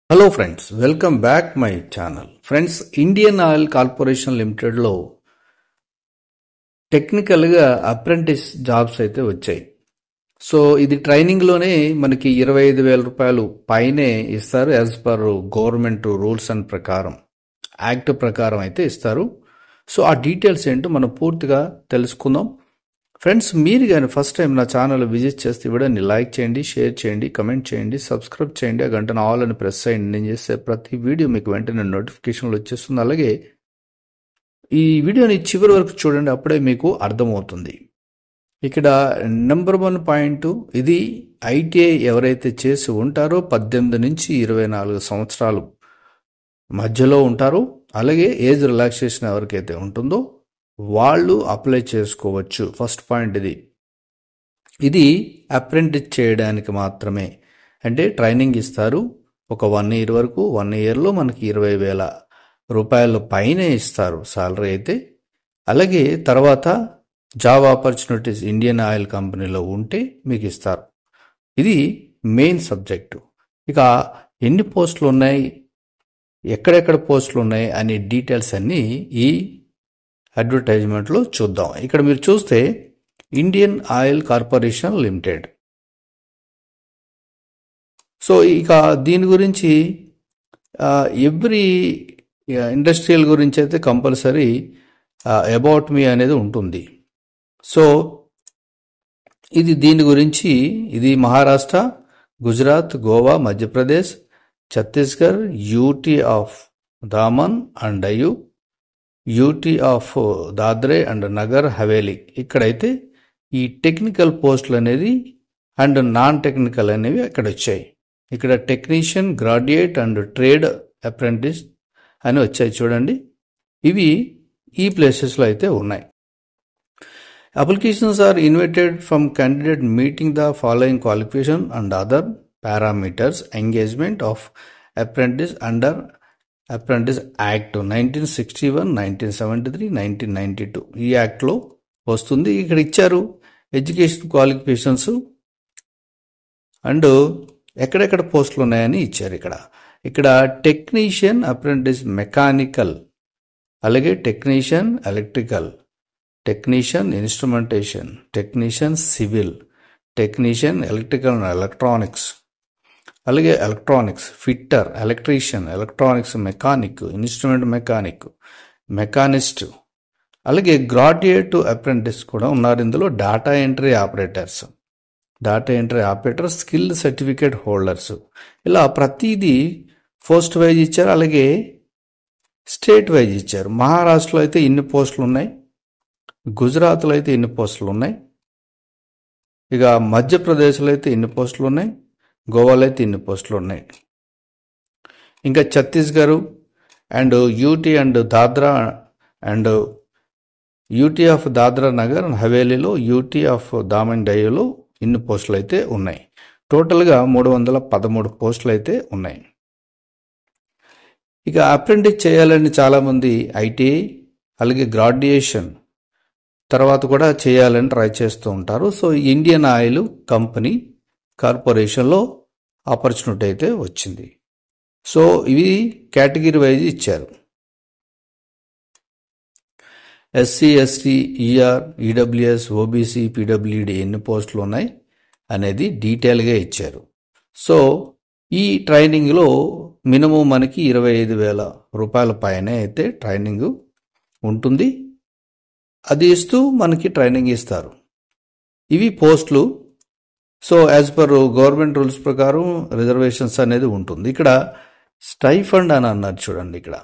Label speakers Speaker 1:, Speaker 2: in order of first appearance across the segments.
Speaker 1: Hello friends, welcome back my channel. Friends, Indian oil corporation లిమిటెడ్లో టెక్నికల్గా apprentice jobs అయితే వచ్చాయి. సో ఇది ట్రైనింగ్లోనే మనకి 25,000 రూపాయలు పైనే ఇస్తారు. As per government rules and ప్రకారం, యాక్ట్ ప్రకారం అయితే ఇస్తారు. సో ఆ డీటెయిల్స్ ఏంటో మనం పూర్తిగా తెలుసుకుందాం. ఫ్రెండ్స్, మీరు కానీ ఫస్ట్ టైం నా ఛానల్ విజిట్ చేస్తే వీడియోని లైక్ చేయండి, షేర్ చేయండి, కమెంట్ చేయండి, సబ్స్క్రైబ్ చేయండి, ఆ గంటను ఆల్ అని ప్రెస్ చేయండి. నేను చేసే ప్రతి వీడియో మీకు వెంటనే నోటిఫికేషన్లు వచ్చేస్తుంది. అలాగే ఈ వీడియోని చివరి వరకు చూడండి, అప్పుడే మీకు అర్థమవుతుంది. ఇక్కడ నెంబర్ 1 పాయింట్, ఇది ఐటీఐ ఎవరైతే చేసి ఉంటారో 18 నుంచి 24 సంవత్సరాలు మధ్యలో ఉంటారో, అలాగే ఏజ్ రిలాక్సేషన్ ఎవరికైతే ఉంటుందో వాళ్ళు అప్లై చేసుకోవచ్చు. ఫస్ట్ పాయింట్ ఇది అప్రెంటిస్ చేయడానికి మాత్రమే. అంటే ట్రైనింగ్ ఇస్తారు ఒక 1 ఇయర్ వరకు. 1 ఇయర్లో మనకి 20,000 రూపాయల పైనే ఇస్తారు సాలరీ అయితే. అలాగే తర్వాత జాబ్ ఆపర్చునిటీస్ ఇండియన్ ఆయిల్ కంపెనీలో ఉంటే మీకు ఇస్తారు. ఇది మెయిన్ సబ్జెక్టు. ఇక ఎన్ని పోస్టులు ఉన్నాయి, ఎక్కడెక్కడ పోస్టులు ఉన్నాయి అనే డీటెయిల్స్ అన్నీ ఈ అడ్వర్టైజ్మెంట్లో చూద్దాం. ఇక్కడ మీరు చూస్తే Indian oil corporation limited. So ఇక దీని గురించి ఎవ్రీ ఇండస్ట్రియల్ గురించి అయితే కంపల్సరీ అబౌట్ మీ అనేది ఉంటుంది. సో దీని గురించి ఇది Maharashtra, Gujarat, Goa, Madhya Pradesh, Chhattisgarh, UT of Daman and Diu, UT of Dadra and Nagar Haveli. ఇక్కడైతే ఈ టెక్నికల్ పోస్టులు అనేది అండ్ నాన్ టెక్నికల్ అనేవి అక్కడ వచ్చాయి. ఇక్కడ technician, graduate and trade apprentice అని వచ్చాయి చూడండి. ఇవి ఈ ప్లేసెస్లో అయితే ఉన్నాయి. Applications are invited from candidate meeting the following qualification and other parameters. Engagement of apprentice under apprentice act 1961, 1973, 1992 ఈ యాక్ట్లో వస్తుంది. ఇక్కడ ఇచ్చారు ఎడ్యుకేషన్ క్వాలిఫికేషన్స్ అండ్ ఎక్కడెక్కడ పోస్టులు ఉన్నాయని ఇచ్చారు. ఇక్కడ టెక్నీషియన్ అప్రెంటిస్ మెకానికల్, అలాగే technician electrical, technician instrumentation, technician civil, technician electrical and electronics, అలాగే electronics fitter, electrician, electronics mechanic, instrument mechanic, machinist, అలాగే గ్రాడ్యుయేట్ అప్రెంటిస్ కూడా ఉన్నారు ఇందులో. Data entry operators, skill certificate holders, ఇలా ప్రతిదీ పోస్ట్ వైజ్ ఇచ్చారు. అలాగే స్టేట్ వైజ్ ఇచ్చారు. మహారాష్ట్రలో అయితే ఇన్ని పోస్టులు ఉన్నాయి, గుజరాత్లో అయితే ఇన్ని పోస్టులు ఉన్నాయి, ఇక మధ్యప్రదేశ్లో అయితే ఇన్ని పోస్టులు ఉన్నాయి, గోవాలో అయితే ఇన్ని పోస్టులు ఉన్నాయి, ఇంకా Chhattisgarh and UT and Dadra and UT of Dadra Nagar and హవేలీలో, యూటీ ఆఫ్ దామన్ డయ్యూలో ఇన్ని పోస్టులు అయితే ఉన్నాయి. టోటల్గా 313 పోస్టులు అయితే ఉన్నాయి. ఇక అప్రెంటిస్ చేయాలని చాలామంది ఐటీఐ అలాగే గ్రాడ్యుయేషన్ తర్వాత కూడా చేయాలని ట్రై చేస్తూ ఉంటారు. సో ఇండియన్ ఆయిల్ కంపెనీ కార్పొరేషన్లో ఆపర్చునిటీ అయితే వచ్చింది. సో ఇవి కేటగిరీ వైజ్ ఇచ్చారు. SC, ST, ER, EWS, OBC, PWD ఎన్ని పోస్టులు ఉన్నాయి అనేది డీటెయిల్గా ఇచ్చారు. సో ఈ ట్రైనింగ్లో మినిమం మనకి 25,000 రూపాయల పైన అయితే ట్రైనింగ్ ఉంటుంది. అది ఇస్తూ మనకి ట్రైనింగ్ ఇస్తారు. ఇవి పోస్టులు. So as per government rules ప్రకారం రిజర్వేషన్స్ అనేది ఉంటుంది. ఇక్కడ స్టైఫండ్ అని అన్నారు చూడండి. ఇక్కడ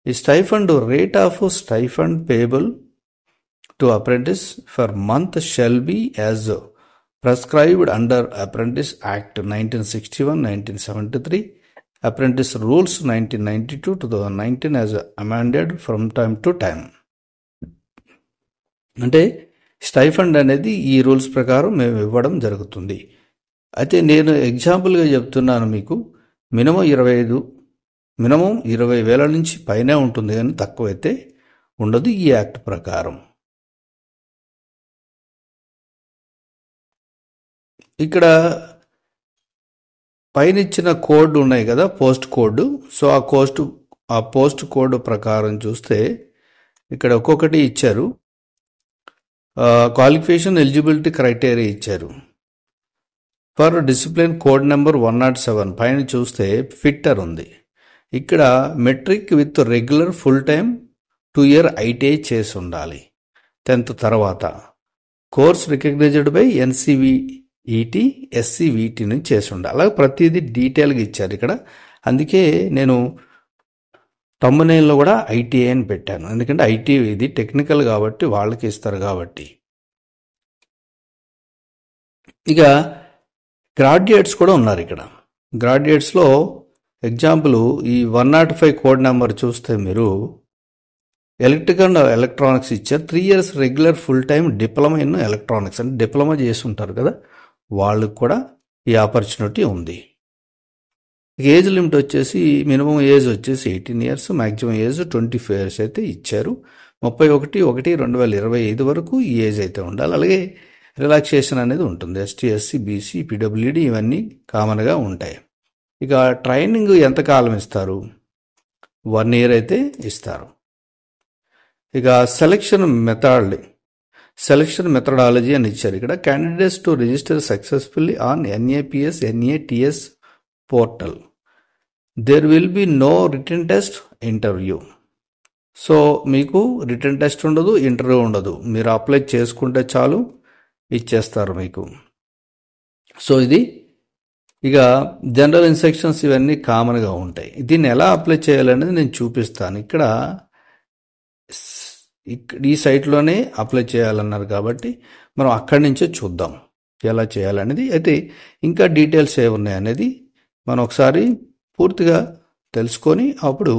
Speaker 1: ఈ stipend rate of stipend payable to apprentice for month shall be as prescribed under apprentice act 1961, 1973, apprentice rules 1992, 2019 as amended from time to time. అంటే స్టైఫండ్ అనేది ఈ రూల్స్ ప్రకారం మేము ఇవ్వడం జరుగుతుంది. అయితే నేను ఎగ్జాంపుల్గా చెప్తున్నాను మీకు. మినిమం 20,000 నుంచి పైనే ఉంటుంది, కానీ తక్కువైతే ఉండదు ఈ యాక్ట్ ప్రకారం. ఇక్కడ పైన ఇచ్చిన కోడ్ ఉన్నాయి కదా, పోస్ట్ కోడ్. సో ఆ పోస్ట్ కోడ్ ప్రకారం చూస్తే ఇక్కడ ఒక్కొక్కటి ఇచ్చారు. క్వాలిఫికేషన్ ఎలిజిబిలిటీ క్రైటీరియా ఇచ్చారు. ఫర్ డిసిప్లిన్ కోడ్ నెంబర్ 107 పైన చూస్తే ఫిట్టర్ ఉంది. ఇక్కడ matric with regular full time 2 year ITI చేసి ఉండాలి 10th తర్వాత. Course recognised by NCVET SCVT నుంచి చేసి ఉండాలి. అలాగే ప్రతిదీ డీటెయిల్గా ఇచ్చారు ఇక్కడ. అందుకే నేను తమ్మునేల్లో కూడా ITI అని పెట్టాను, ఎందుకంటే ITI ఇది టెక్నికల్ కాబట్టి వాళ్ళకి ఇస్తారు కాబట్టి. ఇక గ్రాడ్యుయేట్స్ కూడా ఉన్నారు ఇక్కడ. గ్రాడ్యుయేట్స్లో ఎగ్జాంపుల్ ఈ 105 కోడ్ నెంబర్ చూస్తే మీరు ఎలక్ట్రికల్ అండ్ ఎలక్ట్రానిక్స్ ఇచ్చారు. 3 years regular full time diploma in electronics అంటే డిప్లొమా చేసి ఉంటారు కదా, వాళ్ళకు కూడా ఈ ఆపర్చునిటీ ఉంది. ఏజ్ లిమిట్ వచ్చేసి మినిమం ఏజ్ వచ్చేసి 18 years, మ్యాక్సిమం ఏజ్ 25 years అయితే ఇచ్చారు. 31/1/2025 వరకు ఈ ఏజ్ అయితే ఉండాలి. అలాగే రిలాక్సేషన్ అనేది ఉంటుంది. ST SC BC PWD ఇవన్నీ కామన్గా ఉంటాయి. ఇక ట్రైనింగ్ ఎంతకాలం ఇస్తారు? 1 year అయితే ఇస్తారు. ఇక సెలక్షన్ మెథడాలజీ అని ఇచ్చారు ఇక్కడ. Candidates to register successfully on NAPS NATS పోర్టల్. There will be no written test interview. So మీకు రిటన్ టెస్ట్ ఉండదు, ఇంటర్వ్యూ ఉండదు. మీరు అప్లై చేసుకుంటే చాలు, ఇచ్చేస్తారు మీకు. సో ఇది ఇక జనరల్ ఇన్స్ట్రక్షన్స్ ఇవన్నీ కామన్గా ఉంటాయి. దీన్ని ఎలా అప్లై చేయాలనేది నేను చూపిస్తాను. ఇక్కడ ఈ సైట్లోనే అప్లై చేయాలన్నారు కాబట్టి మనం అక్కడి నుంచే చూద్దాం ఎలా చేయాలనేది. అయితే ఇంకా డీటెయిల్స్ ఏమున్నాయనేది మనం ఒకసారి పూర్తిగా తెలుసుకొని అప్పుడు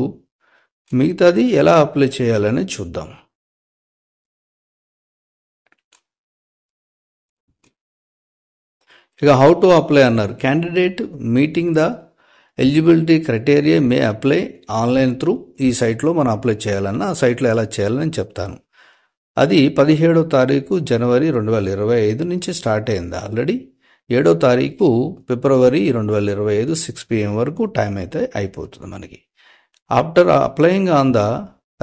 Speaker 1: మిగతాది ఎలా అప్లై చేయాలనేది చూద్దాం. ఇక హౌ టు అప్లై అన్నారు. Candidate meeting the eligibility criteria May apply online through. ఈ సైట్లో మనం అప్లై చేయాలన్నా ఆ సైట్లో ఎలా చేయాలని చెప్తాను. అది 17వ తారీఖు జనవరి 2025 నుంచి స్టార్ట్ అయింది. ఆల్రెడీ 7వ తారీఖు ఫిబ్రవరి 2025 6 PM వరకు టైం అయితే అయిపోతుంది మనకి. After applying on the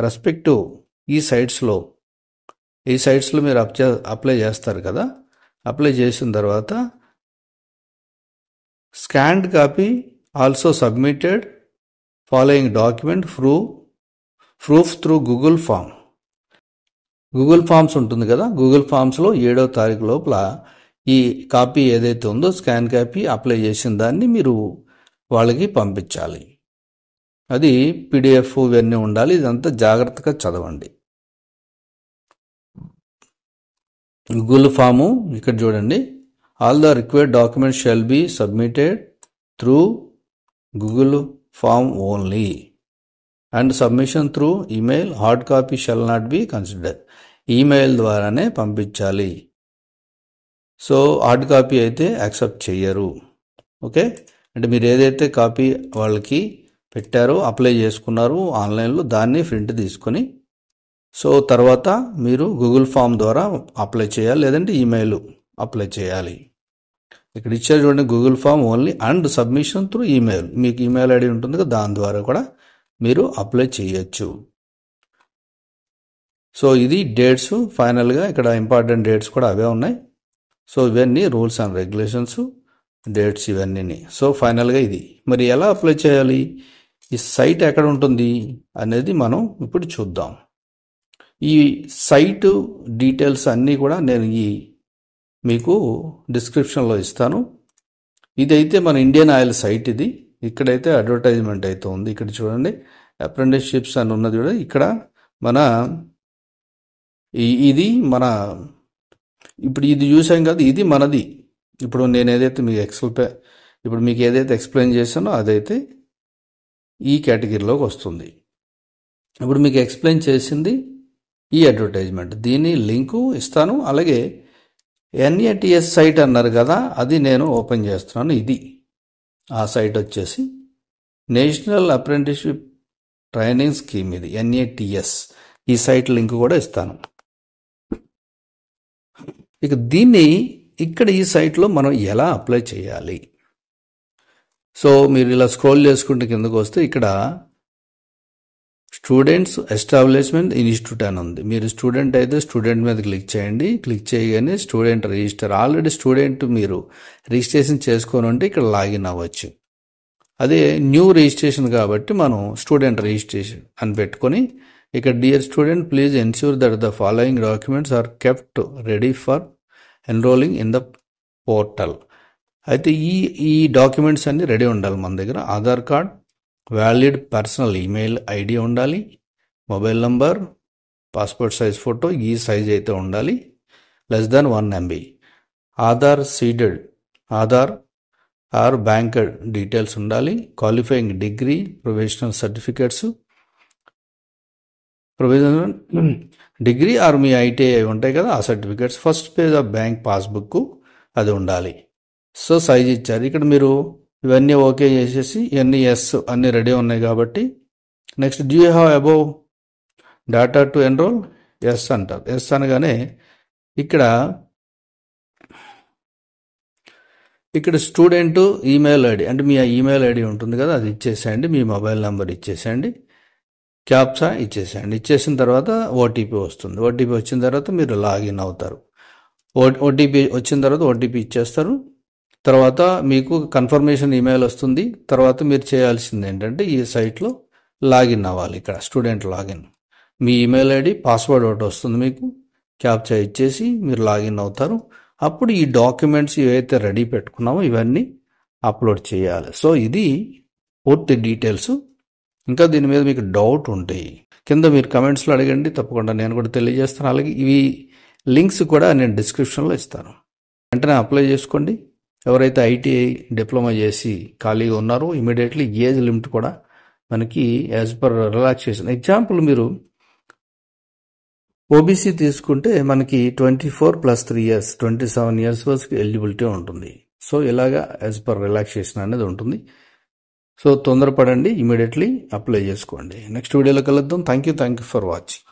Speaker 1: respective ఈ సైట్స్లో మీరు అప్లై చేస్తారు కదా. అప్లై చేసిన తర్వాత scanned copy also submitted following document proof through Google forms ఉంటుంది కదా. గూగుల్ ఫామ్స్లో 7వ తారీఖు లోపల ఈ కాపీ ఏదైతే ఉందో స్కాన్ కాపీ అప్లై చేసిన దాన్ని మీరు వాళ్ళకి పంపించాలి. అది PDF ఇవన్నీ ఉండాలి. ఇదంతా జాగ్రత్తగా చదవండి. గూగుల్ ఫాము ఇక్కడ చూడండి. All the required documents shall be submitted through Google form only and submission through email. Hard copy shall not be consider. Email ద్వారానే పంపించాలి. సో హార్డ్ కాపీ అయితే యాక్సెప్ట్ చెయ్యరు. ఓకే, అంటే మీరు ఏదైతే కాపీ వాళ్ళకి పెట్టారో అప్లై చేసుకున్నారు ఆన్లైన్లో దాన్ని ప్రింట్ తీసుకొని సో తర్వాత మీరు గూగుల్ ఫామ్ ద్వారా అప్లై చేయాలి, లేదంటే ఈమెయిల్ అప్లై చేయాలి. ఇక్కడ ఇచ్చారు చూడండి, Google form only and submission through email. మీకు ఈమెయిల్ ఐడి ఉంటుంది కదా, దాని ద్వారా కూడా మీరు అప్లై చేయొచ్చు. సో ఇది డేట్స్. ఫైనల్గా ఇక్కడ ఇంపార్టెంట్ డేట్స్ కూడా అవే ఉన్నాయి. సో ఇవన్నీ రూల్స్ అండ్ రెగ్యులేషన్స్, డేట్స్ ఇవన్నీ. సో ఫైనల్గా ఇది మరి ఎలా అప్లై చేయాలి, ఈ సైట్ ఎక్కడ ఉంటుంది అనేది మనం ఇప్పుడు చూద్దాం. ఈ సైట్ డీటెయిల్స్ అన్నీ కూడా నేను మీకు డిస్క్రిప్షన్లో ఇస్తాను. ఇదైతే మన ఇండియన్ ఆయిల్ సైట్. ఇక్కడైతే అడ్వర్టైజ్మెంట్ అయితే ఉంది. ఇక్కడ చూడండి, అప్రెంటిస్షిప్స్ అని ఉన్నది కూడా. ఇక్కడ ఇది మన ఇప్పుడు ఇది చూసాం కదా, ఇది మనది. ఇప్పుడు నేను ఏదైతే మీకు ఏదైతే ఎక్స్ప్లెయిన్ చేశానో అదైతే ఈ కేటగిరీలోకి వస్తుంది. ఇప్పుడు మీకు ఎక్స్ప్లెయిన్ చేసింది ఈ అడ్వర్టైజ్మెంట్. దీని లింకు ఇస్తాను. అలాగే NATS సైట్ అన్నారు కదా, అది నేను ఓపెన్ చేస్తున్నాను. ఇది ఆ సైట్ వచ్చేసి నేషనల్ అప్రెంటిస్షిప్ ట్రైనింగ్ స్కీమ్. ఇది NATS. ఈ సైట్ లింక్ కూడా ఇస్తాను. ఇక దీన్ని ఇక్కడ ఈ సైట్లో మనం ఎలా అప్లై చేయాలి, సో మీరు ఇలా స్క్రోల్ చేసుకుంటే కిందకు వస్తే ఇక్కడ స్టూడెంట్స్ ఎస్టాబ్లిష్మెంట్ ఇన్స్టిట్యూట్ అని ఉంది. మీరు స్టూడెంట్ అయితే స్టూడెంట్ మీద క్లిక్ చేయండి. క్లిక్ చేయగానే స్టూడెంట్ రిజిస్టర్, ఆల్రెడీ స్టూడెంట్ మీరు రిజిస్ట్రేషన్ చేసుకోని ఉంటే ఇక్కడ లాగిన్ అవ్వచ్చు. అదే న్యూ రిజిస్ట్రేషన్ కాబట్టి మనం స్టూడెంట్ రిజిస్ట్రేషన్ అని పెట్టుకొని ఇక్కడ dear student please ensure that the following documents are kept ready for enrolling in the portal. అయితే ఈ డాక్యుమెంట్స్ అన్ని రెడీ ఉండాలి మన దగ్గర. Aadhaar card, valid personal email ID ఉండాలి, mobile number, passport size photo ఈ సైజ్ అయితే ఉండాలి, less than 1 MB, Aadhaar seeded Aadhaar or bank details ఉండాలి, qualifying degree, professional certificates, provisional degree or మీ ITI ఉంటాయి కదా ఆ certificates, first page of bank passbook అది ఉండాలి. సో సైజ్ ఇచ్చారు. ఇక్కడ మీరు ఇవన్నీ ఓకే చేసేసి ఇవన్నీ ఎస్ అన్నీ రెడీ ఉన్నాయి కాబట్టి next do you have above data to enroll, yes అంటారు. ఎస్ అనగానే ఇక్కడ స్టూడెంట్ ఈమెయిల్ ఐడి అంటే మీ ఈమెయిల్ ఐడి ఉంటుంది కదా అది ఇచ్చేసేయండి, మీ మొబైల్ నెంబర్ ఇచ్చేసేయండి, క్యాప్చా ఇచ్చేసేయండి. ఇచ్చేసిన తర్వాత ఓటీపీ వస్తుంది. ఓటీపీ వచ్చిన తర్వాత మీరు లాగిన్ అవుతారు. ఓటీపీ వచ్చిన తర్వాత ఓటీపీ ఇచ్చేస్తారు. తర్వాత మీకు కన్ఫర్మేషన్ ఈమెయిల్ వస్తుంది. తర్వాత మీరు చేయాల్సింది ఏంటంటే ఈ సైట్లో లాగిన్ అవ్వాలి. ఇక్కడ స్టూడెంట్ లాగిన్, మీ ఈమెయిల్ ఐడి పాస్వర్డ్ ఒకటి వస్తుంది, మీకు క్యాప్చా ఇచ్చేసి మీరు లాగిన్ అవుతారు. అప్పుడు ఈ డాక్యుమెంట్స్ ఏవైతే రెడీ పెట్టుకున్నామో ఇవన్నీ అప్లోడ్ చేయాలి. సో ఇది పూర్తి డీటెయిల్స్. ఇంకా దీని మీద మీకు డౌట్ ఉంటాయి కింద మీరు కమెంట్స్లో అడగండి, తప్పకుండా నేను కూడా తెలియజేస్తాను. అలాగే ఇవి లింక్స్ కూడా నేను డిస్క్రిప్షన్లో ఇస్తాను, వెంటనే అప్లై చేసుకోండి. ఎవరైతే ITI డిప్లొమా చేసి ఖాళీగా ఉన్నారో ఇమీడియట్లీ ఏజ్ లిమిట్ కూడా మనకి యాజ్ పర్ రిలాక్సేషన్. ఎగ్జాంపుల్ మీరు OBC తీసుకుంటే మనకి 24 + 3 years 27 years వరకు ఎలిజిబిలిటీ ఉంటుంది. సో ఇలాగా యాజ్ పర్ రిలాక్సేషన్ అనేది ఉంటుంది. సో తొందరపడండి, ఇమీడియట్లీ అప్లై చేసుకోండి. నెక్స్ట్ వీడియోలో కలుద్దాం. Thank you for watching.